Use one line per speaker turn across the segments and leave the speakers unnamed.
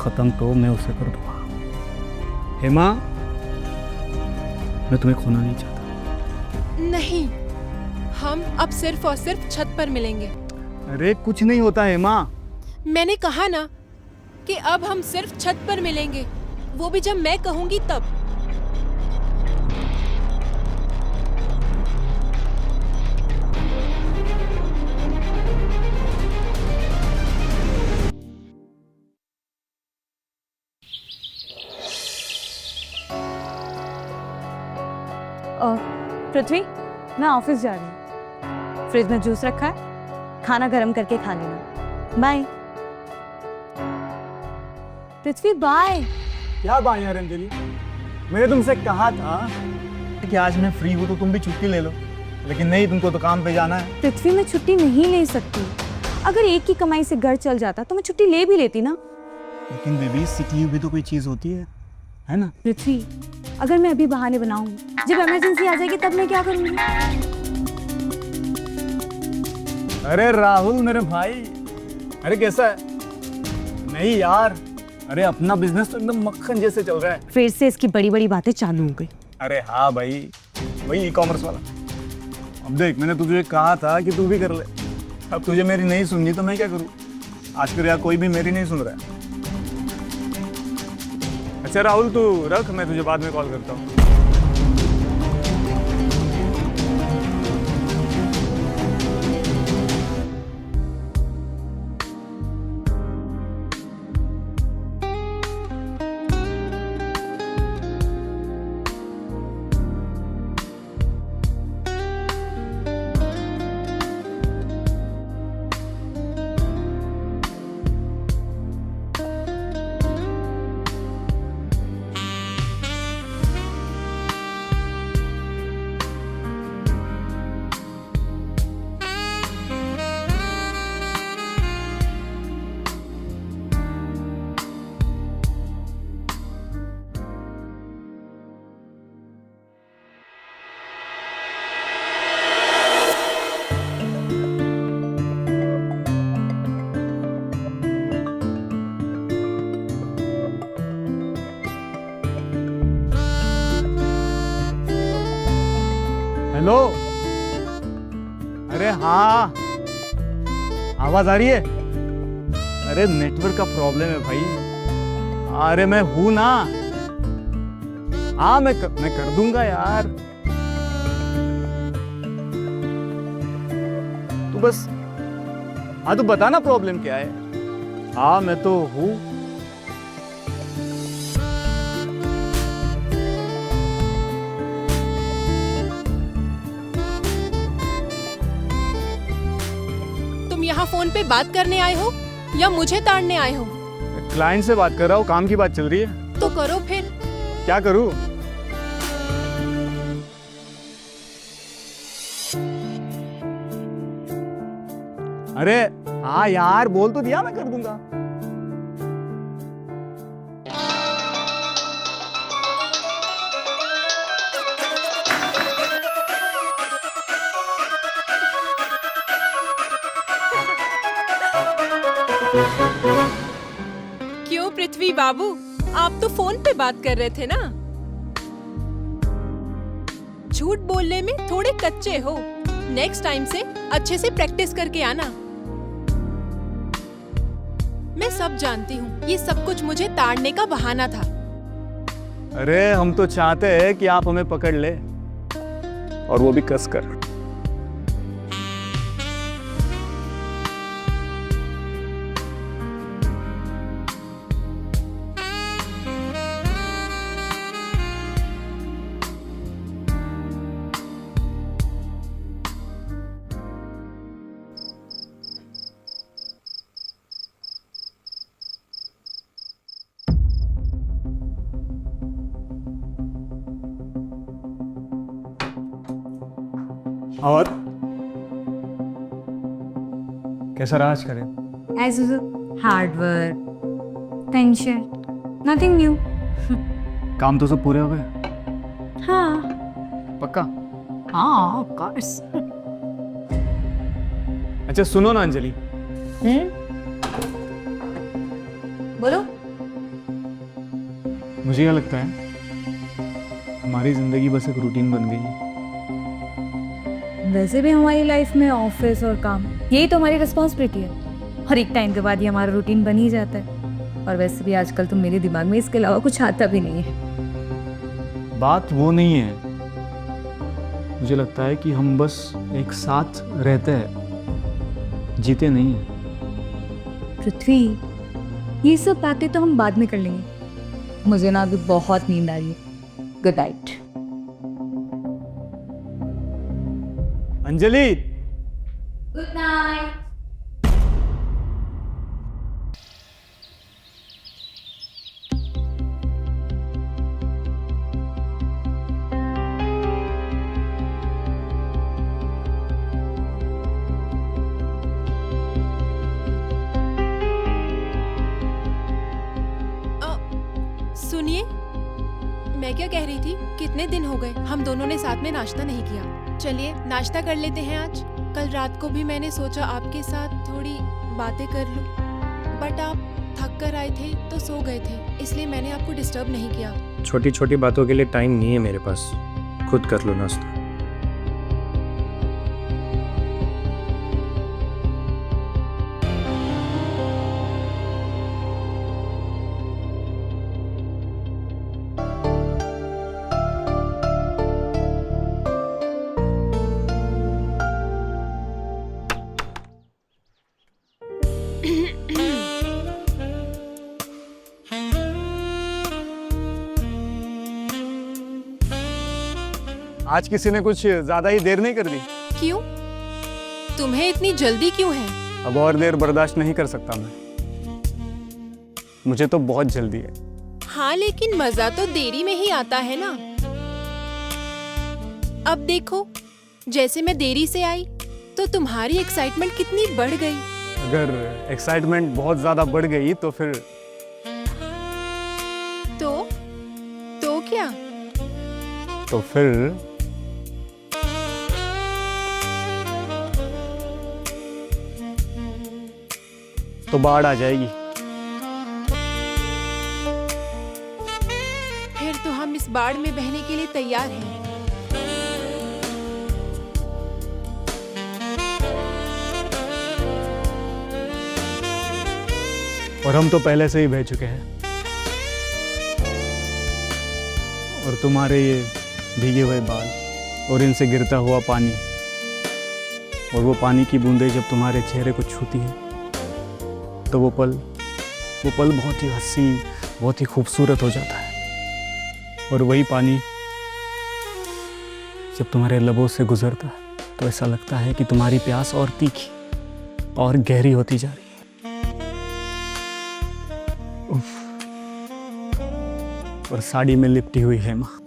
खत्म तो मैं उसे कर दूंगा। हेमा, मैं तुम्हें खोना नहीं चाहता।
नहीं, हम अब सिर्फ और सिर्फ छत पर मिलेंगे।
अरे कुछ नहीं होता हेमा।
मैंने कहा ना कि अब हम सिर्फ छत पर मिलेंगे, वो भी जब मैं कहूंगी तब।
पृथ्वी, मैं ऑफिस जा रही हूँ। फ्रिज में जूस रखा है, खाना गर्म करके खा लेना। बाय। पृथ्वी बाय।
क्या बाय यार अंजलि, मैंने तुमसे कहा था कि आज मैं फ्री हूँ तो तुम भी छुट्टी ले लो, लेकिन नहीं, तुमको तो काम पे जाना है।
पृथ्वी, मैं छुट्टी नहीं ले सकती। अगर एक की कमाई से घर चल जाता तो मैं छुट्टी ले भी लेती ना।
लेकिन बेबी, सिक लीव भी तो कोई चीज होती है ना?
पृथ्वी, अगर मैं अभी बहाने बनाऊं, जब इमरजेंसी आ जाएगी तब मैं क्या करूंगी?
अरे राहुल मेरे भाई, अरे कैसा है? नहीं यार, अरे अपना बिजनेस तो एकदम मक्खन जैसे चल रहा है।
फिर से इसकी बड़ी बड़ी बातें चालू हो गई।
अरे हाँ भाई, वही ई-कॉमर्स वाला। अब देख, मैंने तुझे कहा था कि तू भी कर ले, अब तुझे मेरी नहीं सुननी तो मैं क्या करूँ? आजकल यार कोई भी मेरी नहीं सुन रहा है। अच्छा राहुल, तू रख, मैं तुझे बाद में कॉल करता हूँ। हेलो, अरे हाँ, आवाज आ रही है? अरे नेटवर्क का प्रॉब्लम है भाई। अरे मैं हूं ना। हाँ, मैं कर दूंगा यार। तू बस, हाँ तू बता ना प्रॉब्लम क्या है। हाँ मैं तो हूँ।
यहाँ फोन पे बात करने आए हो या मुझे ताड़ने आए हो?
क्लाइंट से बात कर रहा हूँ, काम की बात चल रही है।
तो करो फिर।
क्या करूँ? अरे हाँ यार, बोल तो दिया, मैं कर दूंगा।
क्यों पृथ्वी बाबू, आप तो फोन पे बात कर रहे थे ना? झूठ बोलने में थोड़े कच्चे हो। नेक्स्ट टाइम से अच्छे से प्रैक्टिस करके आना। मैं सब जानती हूँ, ये सब कुछ मुझे ताड़ने का बहाना था।
अरे हम तो चाहते हैं कि आप हमें पकड़ ले, और वो भी कस कर। और कैसा रहा आज का दिन?
As usual, hard work, tension, nothing new.
काम तो सब पूरे हो गए?
हाँ,
पक्का?
हाँ, of course.
अच्छा सुनो ना अंजलि,
बोलो।
मुझे क्या लगता है, हमारी ज़िंदगी बस एक रूटीन बन गई है।
वैसे भी हमारी लाइफ में ऑफिस और काम यही तो हमारी रिस्पॉन्सिबिलिटी है, और एक टाइम के बाद ये हमारा रूटीन बन ही जाता है। और वैसे भी आजकल तो मेरे दिमाग में इसके अलावा कुछ आता भी नहीं है।
बात वो नहीं है, मुझे लगता है कि हम बस एक साथ रहते हैं, जीते नहीं हैं।
पृथ्वी, ये सब बातें तो हम बाद में कर लेंगे। मुझे ना अभी बहुत नींद आ रही है। Good night.
Anjali,
good night.
सुनिए, मैं क्या कह रही थी, कितने दिन हो गए हम दोनों ने साथ में नाश्ता नहीं किया। चलिए नाश्ता कर लेते हैं आज। कल रात को भी मैंने सोचा आपके साथ थोड़ी बातें कर लूं, बट आप थक कर आए थे तो सो गए थे, इसलिए मैंने आपको डिस्टर्ब नहीं किया।
छोटी छोटी बातों के लिए टाइम नहीं है मेरे पास, खुद कर लो नाश्ता।
आज किसी ने कुछ ज़्यादा ही देर नहीं कर दी?
क्यों? तुम्हें इतनी जल्दी क्यों है?
अब और देर बर्दाश्त नहीं कर सकता मैं, मुझे तो बहुत जल्दी है।
हाँ, लेकिन मजा तो देरी में ही आता है ना। अब देखो, जैसे मैं देरी से आई तो तुम्हारी एक्साइटमेंट कितनी बढ़ गई।
अगर एक्साइटमेंट बहुत ज़्यादा बढ़ गई तो फिर
तो क्या?
तो फिर तो बाढ़ आ जाएगी।
फिर तो हम इस बाढ़ में बहने के लिए तैयार हैं।
और हम तो पहले से ही बह चुके हैं। और तुम्हारे ये भीगे हुए बाल और इनसे गिरता हुआ पानी, और वो पानी की बूंदें जब तुम्हारे चेहरे को छूती है तो वो पल बहुत ही हसीन, बहुत ही खूबसूरत हो जाता है। और वही पानी जब तुम्हारे लबों से गुजरता है तो ऐसा लगता है कि तुम्हारी प्यास और तीखी और गहरी होती जा रही है। उफ। और साड़ी में लिपटी हुई है माँ।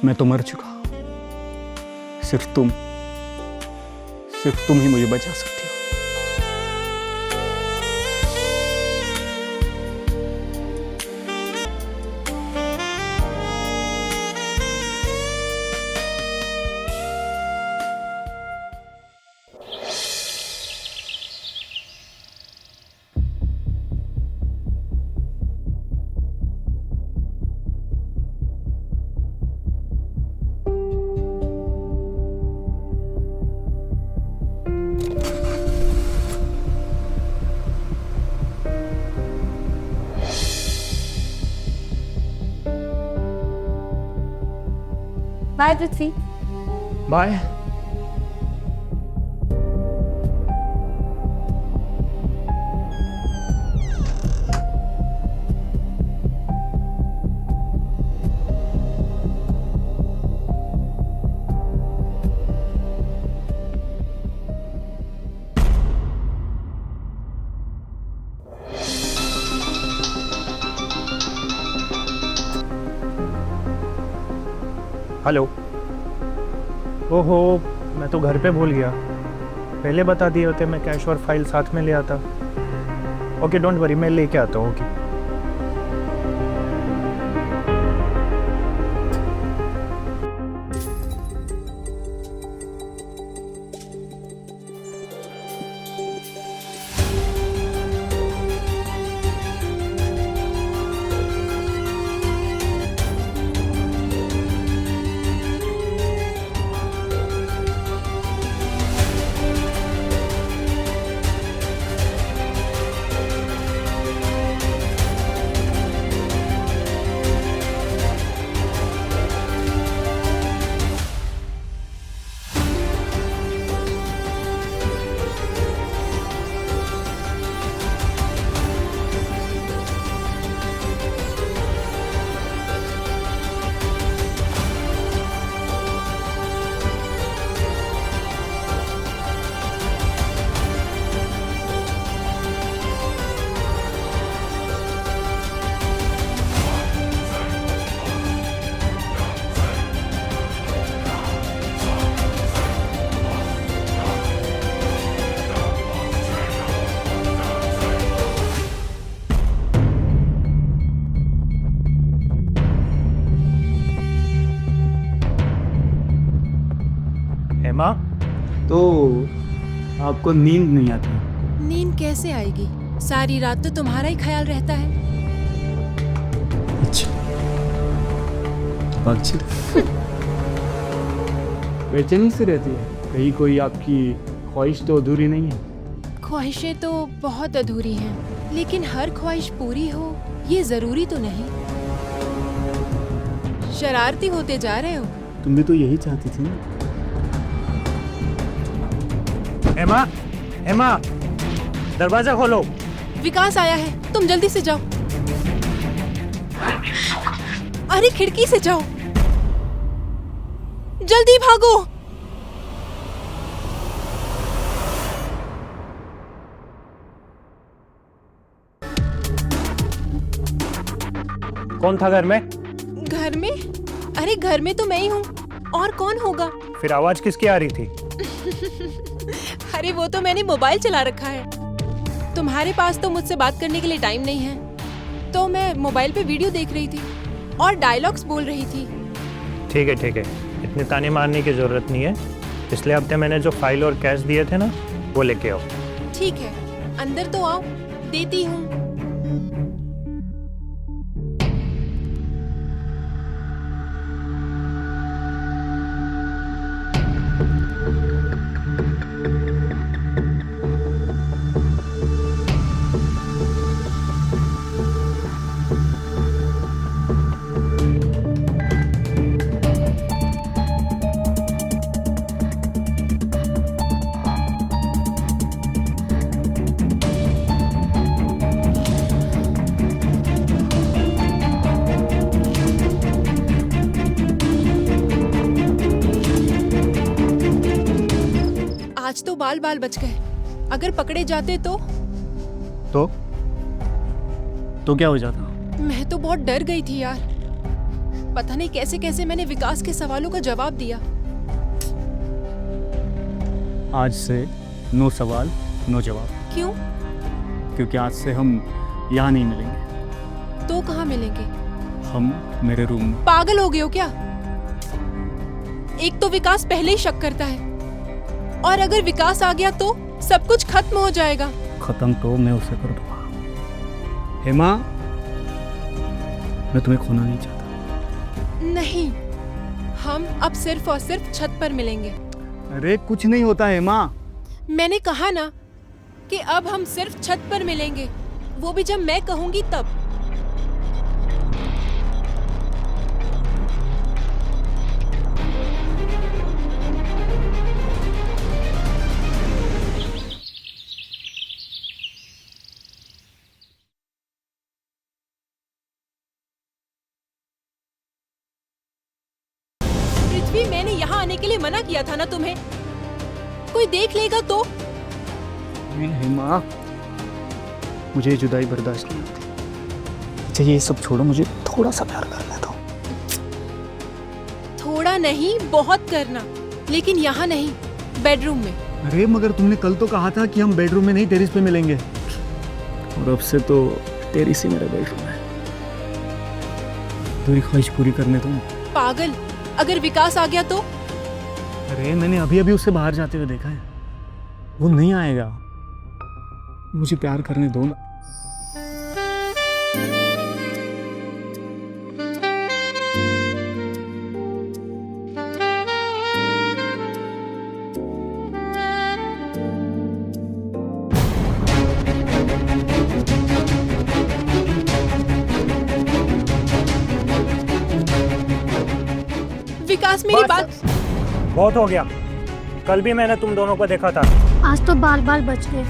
मैं तो मर चुका हूं, सिर्फ तुम ही मुझे बचा सकती हो।
बाय पृथ्वी।
बाय।
हेलो। ओहो, मैं तो घर पे भूल गया। पहले बता दिए होते, मैं कैश और फाइल साथ में ले आता। ओके, डोंट वरी, मैं लेके आता हूँ। ओके। हेमा,
तो आपको नींद नहीं आती?
नींद कैसे आएगी? सारी रात तो तुम्हारा ही ख्याल रहता है।
अच्छा, बेचैनी से रहती है? कहीं कोई आपकी ख्वाहिश तो अधूरी नहीं है?
ख्वाहिशें तो बहुत अधूरी हैं, लेकिन हर ख्वाहिश पूरी हो ये जरूरी तो नहीं। शरारती होते जा रहे हो।
तुम भी तो यही चाहती थी ना?
हेमा, हेमा, दरवाजा खोलो।
विकास आया है, तुम जल्दी से जाओ। अरे खिड़की से जाओ, जल्दी भागो।
कौन था घर में?
घर में? अरे घर में तो मैं ही हूँ, और कौन होगा?
फिर आवाज किसकी आ रही थी?
अरे वो तो मैंने मोबाइल चला रखा है। तुम्हारे पास तो मुझसे बात करने के लिए टाइम नहीं है, तो मैं मोबाइल पे वीडियो देख रही थी और डायलॉग्स बोल रही थी।
ठीक है ठीक है, इतने ताने मारने की जरूरत नहीं है। पिछले हफ्ते मैंने जो फाइल और कैश दिए थे ना, वो लेके आओ।
ठीक है, अंदर तो आओ, देती हूँ। आज तो बाल बाल बच गए, अगर पकड़े जाते तो
क्या हो जाता?
मैं तो बहुत डर गई थी यार। पता नहीं कैसे कैसे मैंने विकास के सवालों का जवाब दिया।
आज से नो सवाल नो जवाब,
क्यों?
क्योंकि आज से हम यहाँ नहीं मिलेंगे।
तो कहाँ मिलेंगे?
हम मेरे रूम में।
पागल हो गए हो क्या? एक तो विकास पहले ही शक करता है, और अगर विकास आ गया तो सब कुछ खत्म हो जाएगा।
खत्म तो मैं उसे कर दूंगा। हेमा, मैं तुम्हें खोना नहीं चाहता।
नहीं, हम अब सिर्फ और सिर्फ छत पर मिलेंगे।
अरे कुछ नहीं होता हेमा।
मैंने कहा ना कि अब हम सिर्फ छत पर मिलेंगे, वो भी जब मैं कहूंगी तब। पृथ्वी, मैंने यहाँ आने के लिए मना किया था ना तुम्हें। कोई देख लेगा तो?
हेमा, मुझे जुदाई बर्दाश्त नहीं होती। अच्छा ये सब छोड़ो, मुझे थोड़ा सा प्यार करना दो।
थोड़ा नहीं, बहुत करना, लेकिन यहाँ नहीं, बेडरूम में।
अरे मगर तुमने कल तो कहा था कि हम बेडरूम में नहीं टेरिस पे मिलेंगे, और अब से तो टेरिस ही मेरा बेडरूम है। तेरी ख्वाहिश पूरी करने दो।
पागल, अगर विकास आ गया तो?
अरे मैंने अभी अभी उससे बाहर जाते हुए देखा है, वो नहीं आएगा। मुझे प्यार करने दो ना।
विकास, मेरी बात।
बहुत हो गया, कल भी मैंने तुम दोनों को देखा था।
आज तो बाल बाल बच गए।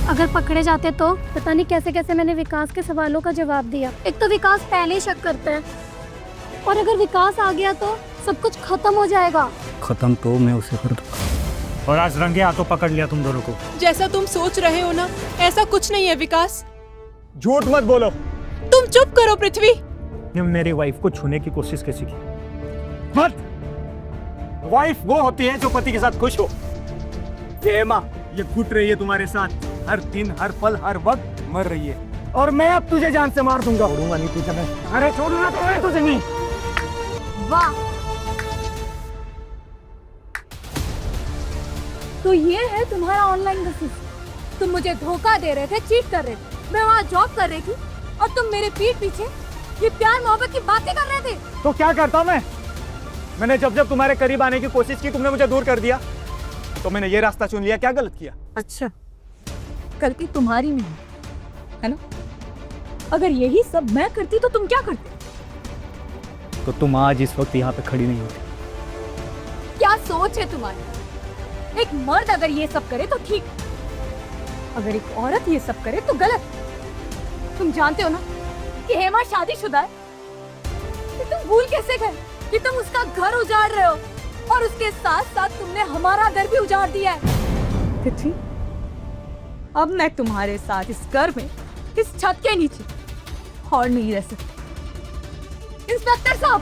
अगर पकड़े जाते तो पता नहीं कैसे कैसे मैंने विकास के सवालों का जवाब दिया। एक तो विकास पहले ही शक करता है, और अगर विकास आ गया तो सब कुछ खत्म हो जाएगा।
खत्म तो मैं उसे कर दूंगा।
और आज रंगे हाथों पकड़ लिया तुम दोनों को।
जैसा तुम सोच रहे हो ना, ऐसा कुछ नहीं है विकास।
झूठ मत बोलो।
तुम चुप करो पृथ्वी।
तुम मेरी वाइफ को छूने की कोशिश कैसी की? मत। वाइफ वो होती है जो पति के साथ खुश हो।
ये हेमा, ये घुट रही है तुम्हारे साथ, हर दिन हर पल हर वक्त मर रही है, और मैं अब तुझे जान से मार दूंगा।
छोड़ूंगा नहीं तुझे मैं।
अरे छोड़ूंगा तो मैं तुझे नहीं।
वाह,
तो ये है तुम्हारा ऑनलाइन बिजनेस। तुम मुझे धोखा दे रहे थे, चीट कर रहे थे, मैं वहाँ जॉब कर रही थी और तुम मेरे पीठ पीछे ये प्यार मोहब्बत की बातें कर रहे थे।
तो क्या करता मैं? मैंने जब जब तुम्हारे करीब आने की कोशिश की तुमने मुझे दूर कर दिया, तो मैंने ये रास्ता चुन लिया। क्या गलत किया?
अच्छा, गलती तुम्हारी नहीं है ना? अगर यही सब मैं करती तो तुम क्या करते?
तो तुम आज इस वक्त यहाँ पे खड़ी नहीं होती।
क्या सोच है तुम्हारी? एक मर्द अगर ये सब करे तो ठीक, अगर एक औरत ये सब करे तो गलत। तुम जानते हो ना कि हेमा शादीशुदा है। कि तुम भूल कैसे गए कि तुम उसका घर उजाड़ रहे हो और उसके साथ साथ तुमने हमारा घर भी उजाड़ दिया है। तिथि, अब मैं तुम्हारे साथ इस घर में, इस छत के नीचे और नहीं रह सकती। इंस्पेक्टर साहब,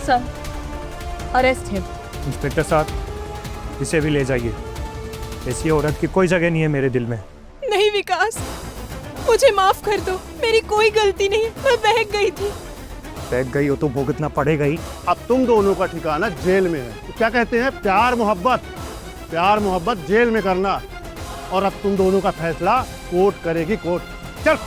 सर, अरेस्ट है।
इंस्पेक्टर साहब, इसे भी ले जाइए। ऐसी औरत की कोई जगह नहीं है मेरे दिल में।
नहीं विकास, मुझे माफ कर दो, मेरी कोई गलती नहीं, मैं बहक गई थी।
बैठ गई हो तो भुगतना पड़ेगा ही।
अब तुम दोनों का ठिकाना जेल में है। तो क्या कहते हैं, प्यार मोहब्बत जेल में करना। और अब तुम दोनों का फैसला कोर्ट करेगी, कोर्ट। चल।